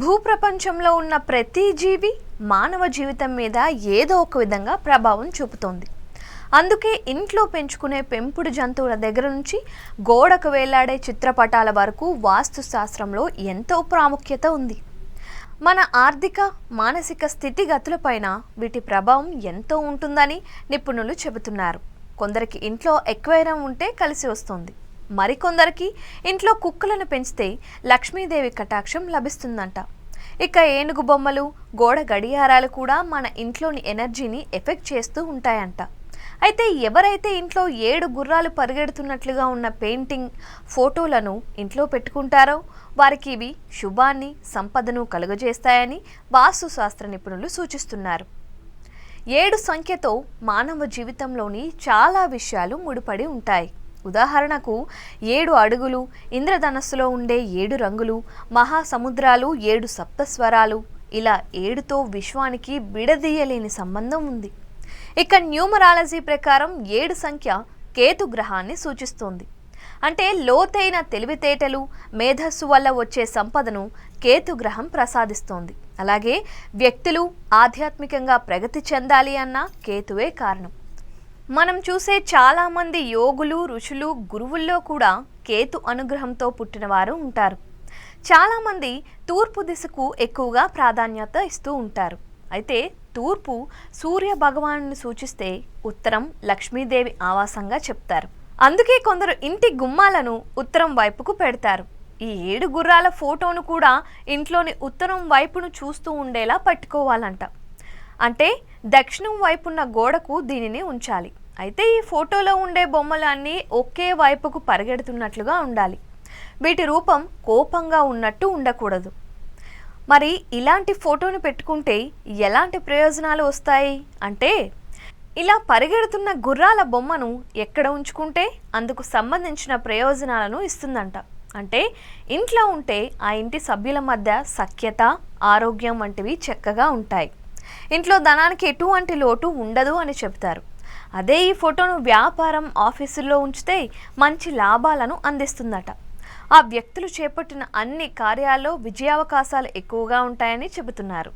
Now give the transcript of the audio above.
భూప్రపంచంలో ఉన్న ప్రతి జీవి మానవ జీవితం మీద ఏదో ఒక విధంగా ప్రభావం చూపుతోంది. అందుకే ఇంట్లో పెంచుకునే పెంపుడు జంతువుల దగ్గర నుంచి గోడకు వేలాడే చిత్రపటాల వరకు వాస్తు శాస్త్రంలో ఎంతో ప్రాముఖ్యత ఉంది. మన ఆర్థిక మానసిక స్థితిగతులపైన వీటి ప్రభావం ఎంతో ఉంటుందని నిపుణులు చెబుతున్నారు. కొందరికి ఇంట్లో ఎక్వేరియం ఉంటే కలిసి వస్తుంది, మరికొందరికి ఇంట్లో కుక్కలను పెంచితే లక్ష్మీదేవి కటాక్షం లభిస్తుందంట. ఇక ఏనుగు బొమ్మలు, గోడ గడియారాలు కూడా మన ఇంట్లోని ఎనర్జీని ఎఫెక్ట్ చేస్తూ ఉంటాయంట. అయితే ఎవరైతే ఇంట్లో 7 గుర్రాలు పరిగెడుతున్నట్లుగా ఉన్న పెయింటింగ్ ఫోటోలను ఇంట్లో పెట్టుకుంటారో వారికి ఇవి శుభాన్ని, సంపదను కలుగజేస్తాయని వాస్తు శాస్త్ర నిపుణులు సూచిస్తున్నారు. 7 సంఖ్యతో మానవ జీవితంలోని చాలా విషయాలు ముడిపడి ఉంటాయి. ఉదాహరణకు 7 అడుగులు, ఇంద్రధనస్సులో ఉండే 7 రంగులు, మహాసముద్రాలు, 7 సప్తస్వరాలు, ఇలా 7తో విశ్వానికి విడదీయలేని సంబంధం ఉంది. ఇక న్యూమరాలజీ ప్రకారం 7 సంఖ్య కేతు గ్రహాన్ని సూచిస్తోంది. అంటే లోతైన తెలివితేటలు, మేధస్సు వల్ల వచ్చే సంపదను కేతు గ్రహం ప్రసాదిస్తోంది. అలాగే వ్యక్తులు ఆధ్యాత్మికంగా ప్రగతి చెందాలి అన్న కేతువే కారణం. మనం చూసే చాలామంది యోగులు, ఋషులు, గురువుల్లో కూడా కేతు అనుగ్రహంతో పుట్టిన వారు ఉంటారు. చాలామంది తూర్పు దిశకు ఎక్కువగా ప్రాధాన్యత ఇస్తూ ఉంటారు. అయితే తూర్పు సూర్య భగవాను సూచిస్తే ఉత్తరం లక్ష్మీదేవి ఆవాసంగా చెప్తారు. అందుకే కొందరు ఇంటి గుమ్మాలను ఉత్తరం వైపుకు పెడతారు. ఈ 7 గుర్రాల ఫోటోను కూడా ఇంట్లోని ఉత్తరం వైపును చూస్తూ ఉండేలా పట్టుకోవాలంట. అంటే దక్షిణం వైపున్న గోడకు దీనిని ఉంచాలి. అయితే ఈ ఫోటోలో ఉండే బొమ్మలన్నీ ఒకే వైపుకు పరిగెడుతున్నట్లుగా ఉండాలి. వీటి రూపం కోపంగా ఉన్నట్టు ఉండకూడదు. మరి ఇలాంటి ఫోటోను పెట్టుకుంటే ఎలాంటి ప్రయోజనాలు వస్తాయి అంటే, ఇలా పరిగెడుతున్న గుర్రాల బొమ్మను ఎక్కడ ఉంచుకుంటే అందుకు సంబంధించిన ప్రయోజనాలను ఇస్తుందంట. అంటే ఇంట్లో ఉంటే ఆ ఇంటి సభ్యుల మధ్య సఖ్యత, ఆరోగ్యం వంటివి చక్కగా ఉంటాయి. ఇంట్లో ధనానికి ఎటువంటి లోటు ఉండదు అని చెప్తారు. అదే ఈ ఫోటోను వ్యాపారం, ఆఫీసుల్లో ఉంచితే మంచి లాభాలను అందిస్తుందట. ఆ వ్యక్తులు చేపట్టిన అన్ని కార్యాల్లో విజయావకాశాలు ఎక్కువగా ఉంటాయని చెబుతున్నారు.